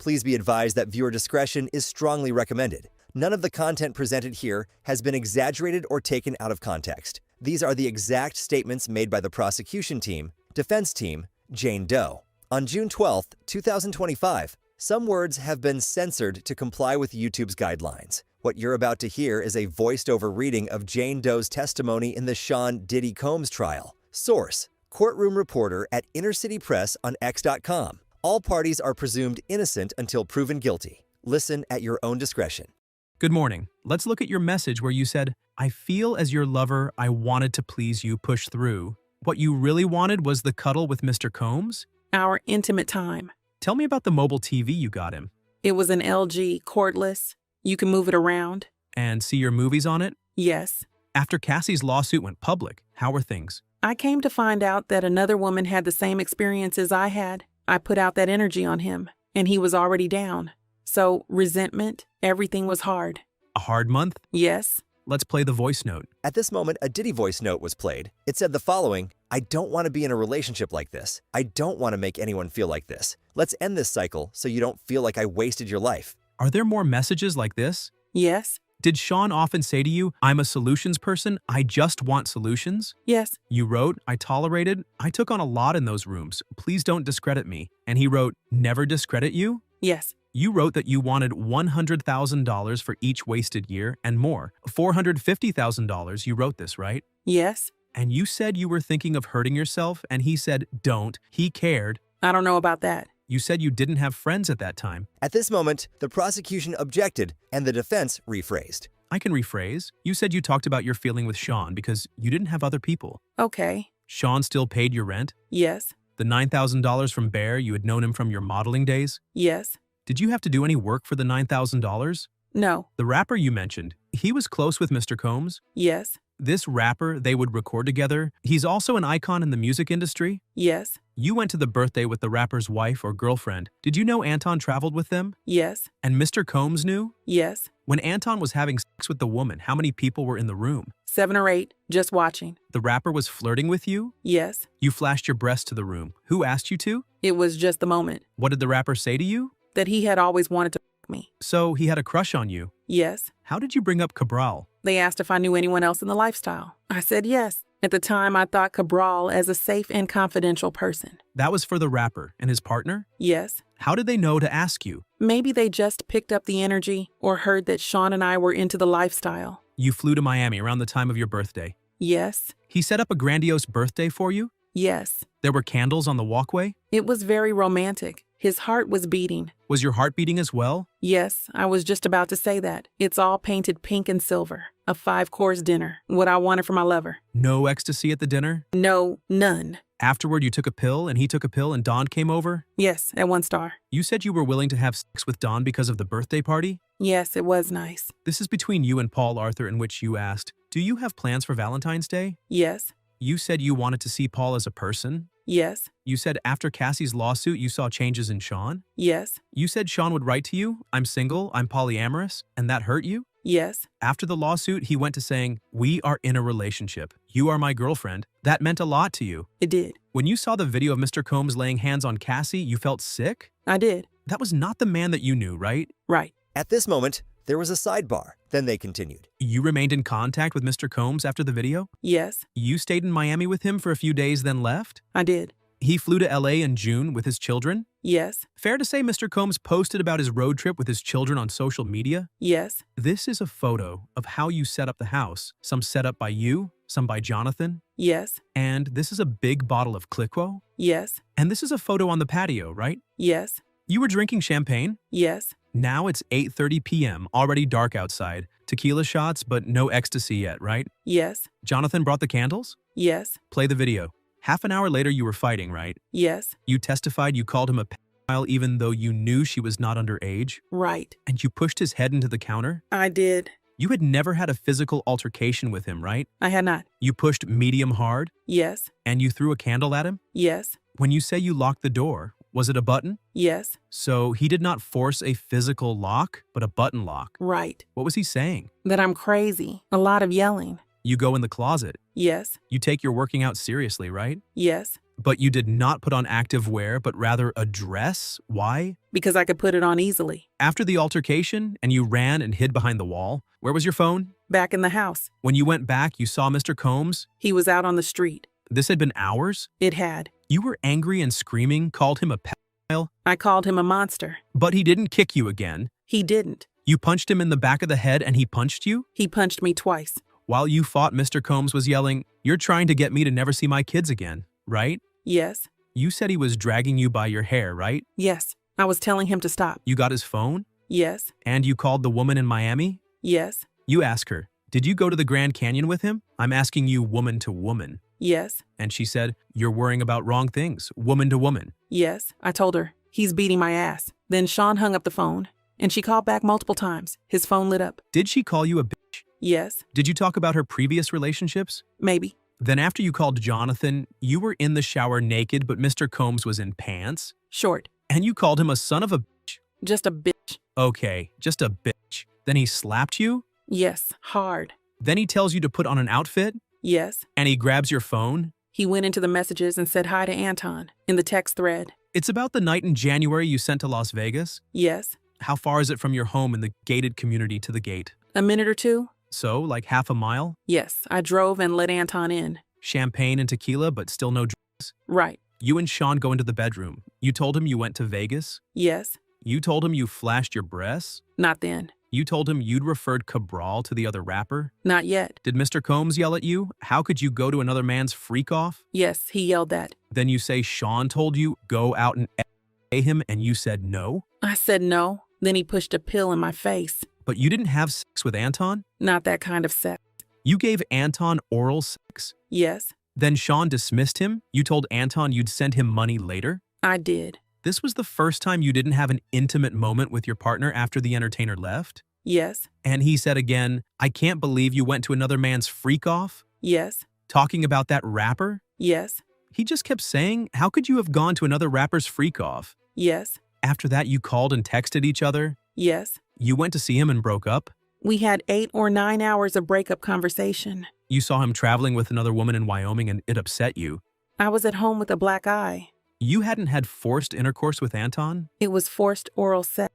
Please be advised that viewer discretion is strongly recommended. None of the content presented here has been exaggerated or taken out of context. These are the exact statements made by the prosecution team, defense team, Jane Doe. On June 12, 2025, some words have been censored to comply with YouTube's guidelines. What you're about to hear is a voiced-over reading of Jane Doe's testimony in the Sean Diddy Combs trial. Source: courtroom reporter at Inner City Press on X.com. All parties are presumed innocent until proven guilty. Listen at your own discretion. Good morning. Let's look at your message where you said, "I feel as your lover, I wanted to please you, push through. What you really wanted was the cuddle with Mr. Combs?" Our intimate time. Tell me about the mobile TV you got him. It was an LG cordless. You can move it around. And see your movies on it? Yes. After Cassie's lawsuit went public, how were things? I came to find out that another woman had the same experience as I had. I put out that energy on him, and he was already down. So, resentment, everything was hard. A hard month? Yes. Let's play the voice note. At this moment, a Diddy voice note was played. It said the following: "I don't want to be in a relationship like this. I don't want to make anyone feel like this. Let's end this cycle so you don't feel like I wasted your life." Are there more messages like this? Yes. Did Sean often say to you, "I'm a solutions person, I just want solutions"? Yes. You wrote, "I tolerated, I took on a lot in those rooms, please don't discredit me." And he wrote, "Never discredit you"? Yes. You wrote that you wanted $100,000 for each wasted year and more. $450,000, you wrote this, right? Yes. And you said you were thinking of hurting yourself, and he said, "Don't." He cared. I don't know about that. You said you didn't have friends at that time. At this moment, the prosecution objected and the defense rephrased. I can rephrase. You said you talked about your feeling with Sean because you didn't have other people. Okay. Sean still paid your rent? Yes. The $9,000 from Bear, you had known him from your modeling days? Yes. Did you have to do any work for the $9,000? No. The rapper you mentioned, he was close with Mr. Combs? Yes. This rapper, they would record together. He's also an icon in the music industry? Yes. You went to the birthday with the rapper's wife or girlfriend. Did you know Anton traveled with them? Yes. And Mr. Combs knew? Yes. When Anton was having sex with the woman, how many people were in the room? 7 or 8, just watching. The rapper was flirting with you? Yes. You flashed your breast to the room. Who asked you to? It was just the moment. What did the rapper say to you? That he had always wanted to f me. So he had a crush on you. Yes. How did you bring up Cabral? They asked if I knew anyone else in the lifestyle. I said yes. At the time, I thought Cabral as a safe and confidential person. That was for the rapper and his partner? Yes. How did they know to ask you? Maybe they just picked up the energy or heard that Sean and I were into the lifestyle. You flew to Miami around the time of your birthday. Yes. He set up a grandiose birthday for you? Yes. There were candles on the walkway? It was very romantic. His heart was beating. Was your heart beating as well? Yes, I was just about to say that. It's all painted pink and silver. A 5-course dinner. What I wanted for my lover. No ecstasy at the dinner? No, none. Afterward, you took a pill and he took a pill and Don came over? Yes, at 1 star. You said you were willing to have sex with Don because of the birthday party? Yes, it was nice. This is between you and Paul Arthur, in which you asked, "Do you have plans for Valentine's Day?" Yes. You said you wanted to see Paul as a person? Yes. You said after Cassie's lawsuit you saw changes in Sean? Yes. You said Sean would write to you, "I'm single, I'm polyamorous," and that hurt you? Yes. After the lawsuit, he went to saying, "We are in a relationship. You are my girlfriend." That meant a lot to you. It did. When you saw the video of Mr. Combs laying hands on Cassie, you felt sick? I did. That was not the man that you knew, right? Right. At this moment, there was a sidebar. Then they continued. You remained in contact with Mr. Combs after the video? Yes. You stayed in Miami with him for a few days, then left? I did. He flew to LA in June with his children? Yes. Fair to say Mr. Combs posted about his road trip with his children on social media? Yes. This is a photo of how you set up the house. Some set up by you, some by Jonathan. Yes. And this is a big bottle of Cliquot. Yes. And this is a photo on the patio, right? Yes. You were drinking champagne? Yes. Now it's 8:30 p.m., already dark outside. Tequila shots, but no ecstasy yet, right? Yes. Jonathan brought the candles? Yes. Play the video. Half an hour later, you were fighting, right? Yes. You testified you called him a pedophile even though you knew she was not underage? Right. And you pushed his head into the counter? I did. You had never had a physical altercation with him, right? I had not. You pushed medium hard? Yes. And you threw a candle at him? Yes. When you say you locked the door, was it a button? Yes. So he did not force a physical lock, but a button lock. Right. What was he saying? That I'm crazy. A lot of yelling. You go in the closet. Yes. You take your working out seriously, right? Yes. But you did not put on activewear, but rather a dress? Why? Because I could put it on easily. After the altercation, and you ran and hid behind the wall, where was your phone? Back in the house. When you went back, you saw Mr. Combs? He was out on the street. This had been hours? It had. You were angry and screaming, called him a pedophile? I called him a monster. But he didn't kick you again. He didn't. You punched him in the back of the head and he punched you? He punched me twice. While you fought, Mr. Combs was yelling, "You're trying to get me to never see my kids again, right?" Yes. You said he was dragging you by your hair, right? Yes. I was telling him to stop. You got his phone? Yes. And you called the woman in Miami? Yes. You asked her, "Did you go to the Grand Canyon with him?" I'm asking you woman to woman. Yes. And she said, "You're worrying about wrong things, woman to woman." Yes. I told her, "He's beating my ass." Then Sean hung up the phone, and she called back multiple times. His phone lit up. Did she call you a bitch? Yes. Did you talk about her previous relationships? Maybe. Then after you called Jonathan, you were in the shower naked, but Mr. Combs was in pants? Short. And you called him a son of a bitch? Just a bitch. Okay, just a bitch. Then he slapped you? Yes. Hard. Then he tells you to put on an outfit? Yes. And he grabs your phone? He went into the messages and said hi to Anton in the text thread. It's about the night in January you sent to Las Vegas? Yes. How far is it from your home in the gated community to the gate? A minute or two? So, like half a mile? Yes. I drove and let Anton in. Champagne and tequila, but still no drugs? Right. You and Sean go into the bedroom. You told him you went to Vegas? Yes. You told him you flashed your breasts? Not then. You told him you'd referred Cabral to the other rapper? Not yet. Did Mr. Combs yell at you? How could you go to another man's freak-off? Yes, he yelled that. Then you say Sean told you, go out and A him, and you said no? I said no. Then he pushed a pill in my face. But you didn't have sex with Anton? Not that kind of sex. You gave Anton oral sex? Yes, Then Sean dismissed him? You told Anton you'd send him money later? I did. This was the first time you didn't have an intimate moment with your partner after the entertainer left? Yes, And he said again, "I can't believe you went to another man's freak-off?" yes, Talking about that rapper? yes, He just kept saying, "How could you have gone to another rapper's freak-off?" yes, After that, you called and texted each other? yes. You went to see him and broke up? We had 8 or 9 hours of breakup conversation. You saw him traveling with another woman in Wyoming and it upset you? I was at home with a black eye. You hadn't had forced intercourse with Anton? It was forced oral sex.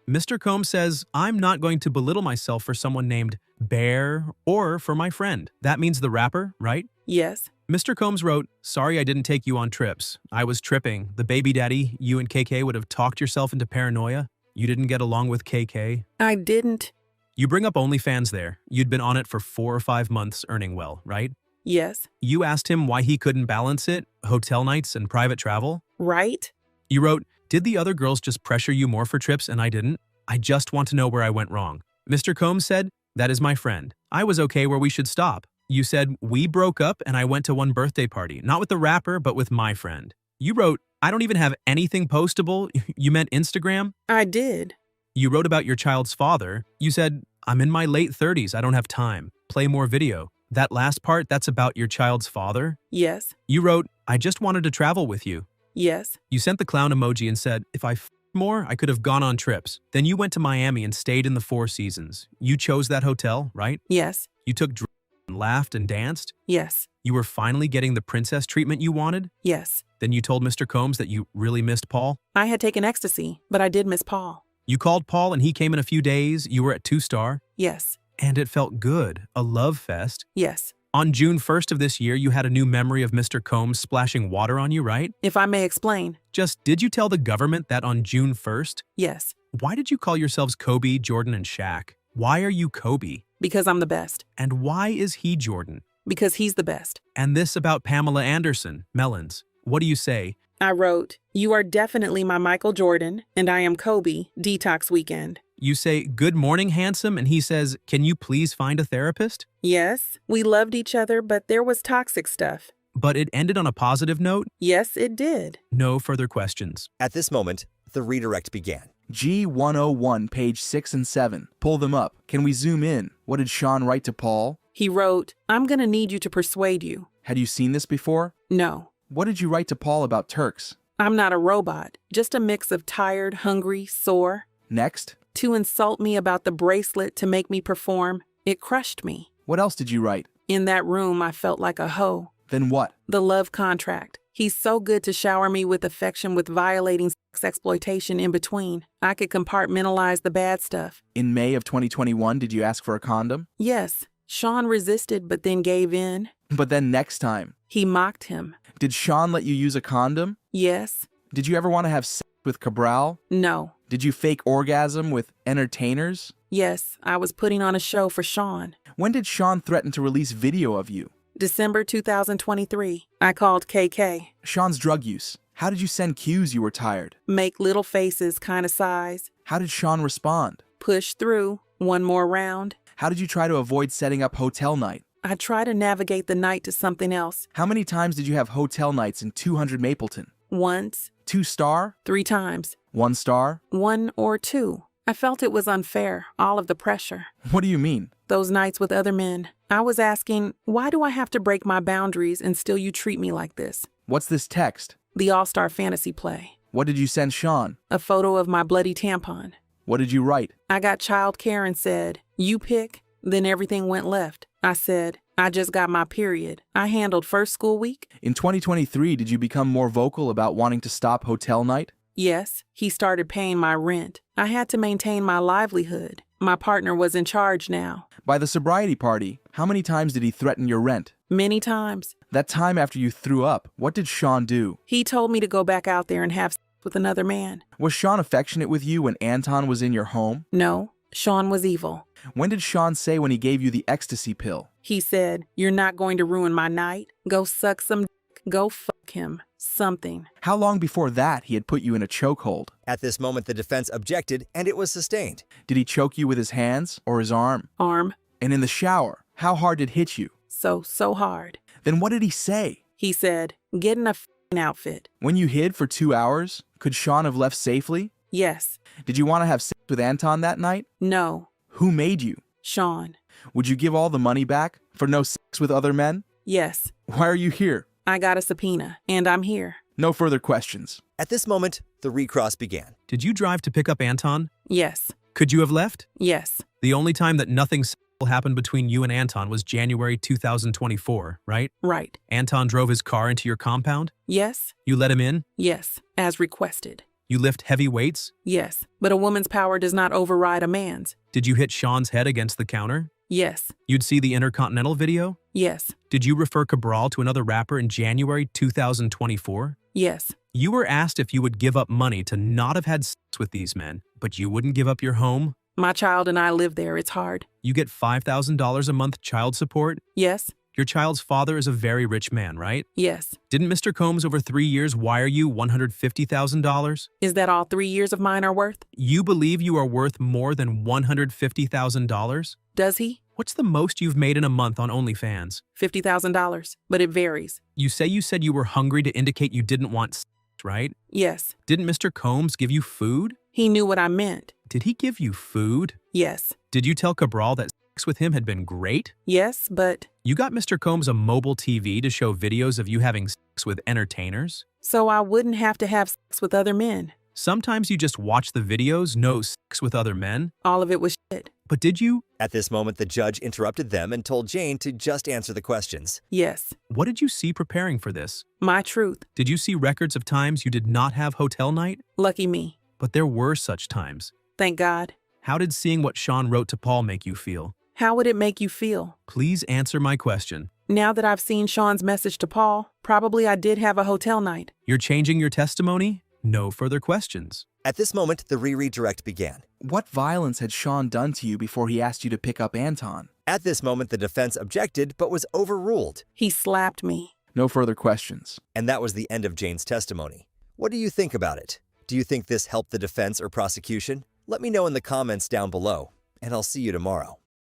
Mr. Combs says, "I'm not going to belittle myself for someone named Bear or for my friend." That means the rapper, right? Yes, Mr. Combs wrote, "Sorry I didn't take you on trips. I was tripping. The baby daddy, you and KK would have talked yourself into paranoia. You didn't get along with KK. I didn't. You bring up OnlyFans there. You'd been on it for 4 or 5 months earning well, right? Yes, You asked him why he couldn't balance it, hotel nights and private travel. right? You wrote, "Did the other girls just pressure you more for trips and I didn't? I just want to know where I went wrong." Mr. Combs said, "That is my friend. I was okay where we should stop." You said, "We broke up and I went to one birthday party, not with the rapper, but with my friend." You wrote, "I don't even have anything postable." You meant Instagram? I did. You wrote about your child's father. You said, "I'm in my late 30s. I don't have time. Play more video." That last part, that's about your child's father? Yes, You wrote, "I just wanted to travel with you." yes, You sent the clown emoji and said, "If I more, I could have gone on trips." Then you went to Miami and stayed in the Four Seasons. You chose that hotel, right? yes, You took drugs and laughed and danced. yes, You were finally getting the princess treatment you wanted. yes. Then you told Mr. Combs that you really missed Paul. I had taken ecstasy, but I did miss Paul. You called Paul and he came in a few days. You were at 2-star. Yes, And it felt good. A love fest. yes. On June 1st of this year, you had a new memory of Mr. Combs splashing water on you, right? If I may explain. Just, did you tell the government that on June 1st? Yes, Why did you call yourselves Kobe, Jordan, and Shaq? Why are you Kobe? because I'm the best. And why is he Jordan? Because he's the best. And this about Pamela Anderson, Melons. What do you say? I wrote, "You are definitely my Michael Jordan, and I am Kobe, detox weekend." You say, "Good morning, handsome," and he says, "Can you please find a therapist?" Yes, we loved each other, but there was toxic stuff. But it ended on a positive note? Yes, it did. No further questions. At this moment, the redirect began. G101, page 6 and 7. Pull them up. Can we zoom in? What did Sean write to Paul? He wrote, "I'm gonna need you to persuade you." Had you seen this before? No, What did you write to Paul about Turks? I'm not a robot, just a mix of tired, hungry, sore. Next, To insult me about the bracelet to make me perform, it crushed me. what else did you write? In that room, I felt like a hoe. Then what? The love contract. He's so good to shower me with affection with violating sex exploitation in between. I could compartmentalize the bad stuff. In May of 2021, did you ask for a condom? Yes, Sean resisted but then gave in. But then next time, He mocked him. did Sean let you use a condom? Yes. Did you ever want to have sex with Cabral? No. Did you fake orgasm with entertainers? Yes, I was putting on a show for Sean. When did Sean threaten to release video of you? December 2023. I called KK. Sean's drug use. How did you send cues you were tired? Make little faces kind of size. How did Sean respond? Push through. One more round. How did you try to avoid setting up hotel night? I try to navigate the night to something else. How many times did you have hotel nights in 200 Mapleton? Once. 2-star? 3 times. 1-star? 1 or 2. I felt it was unfair, all of the pressure. What do you mean? Those nights with other men. I was asking, why do I have to break my boundaries and still you treat me like this? What's this text? The All-Star Fantasy play. What did you send Sean? A photo of my bloody tampon. What did you write? I got childcare and said, you pick. Then everything went left. I said, I just got my period. I handled first school week. In 2023, did you become more vocal about wanting to stop hotel night? Yes, he started paying my rent. I had to maintain my livelihood. My partner was in charge now. By the sobriety party, how many times did he threaten your rent? Many times. That time after you threw up, what did Sean do? He told me to go back out there and have sex with another man. Was Sean affectionate with you when Anton was in your home? No, Sean was evil. When did Sean say when he gave you the ecstasy pill? He said, you're not going to ruin my night. Go suck some dick. Go fuck him. Something. How long before that he had put you in a chokehold? At this moment, the defense objected, and it was sustained. Did he choke you with his hands or his arm? Arm. And in the shower, how hard did it hit you? So hard. Then what did he say? He said, get in a f***ing outfit. When you hid for 2 hours, could Sean have left safely? Yes. Did you want to have sex with Anton that night? No. Who made you? Sean. Would you give all the money back for no sex with other men? Yes. Why are you here? I got a subpoena, and I'm here. No further questions. At this moment, the recross began. Did you drive to pick up Anton? Yes. Could you have left? Yes. The only time that nothing sexual happened between you and Anton was January 2024, right? Right. Anton drove his car into your compound? Yes. You let him in? Yes. As requested. You lift heavy weights? Yes. But a woman's power does not override a man's. Did you hit Sean's head against the counter? Yes. You'd see the Intercontinental video? Yes. Did you refer Cabral to another rapper in January 2024? Yes. You were asked if you would give up money to not have had sex with these men, but you wouldn't give up your home? My child and I live there. It's hard. You get $5,000 a month child support? Yes. Your child's father is a very rich man, right? Yes. Didn't Mr. Combs over 3 years wire you $150,000? Is that all 3 years of mine are worth? You believe you are worth more than $150,000? Does he? What's the most you've made in a month on OnlyFans? $50,000. But it varies. You said you were hungry to indicate you didn't want sex, right? Yes. Didn't Mr. Combs give you food? He knew what I meant. Did he give you food? Yes. Did you tell Cabral that sex with him had been great? Yes, but... You got Mr. Combs a mobile TV to show videos of you having sex with entertainers? So I wouldn't have to have sex with other men. Sometimes you just watch the videos, no sex with other men. All of it was shit. But did you? At this moment, the judge interrupted them and told Jane to just answer the questions. Yes. What did you see preparing for this? My truth. Did you see records of times you did not have hotel night? Lucky me. But there were such times. Thank God. How did seeing what Sean wrote to Paul make you feel? How would it make you feel? Please answer my question. Now that I've seen Sean's message to Paul, probably I did have a hotel night. You're changing your testimony? No further questions. At this moment, the redirect began. What violence had Sean done to you before he asked you to pick up Anton? At this moment, the defense objected but was overruled. He slapped me. No further questions. And that was the end of Jane's testimony. What do you think about it? Do you think this helped the defense or prosecution? Let me know in the comments down below, and I'll see you tomorrow.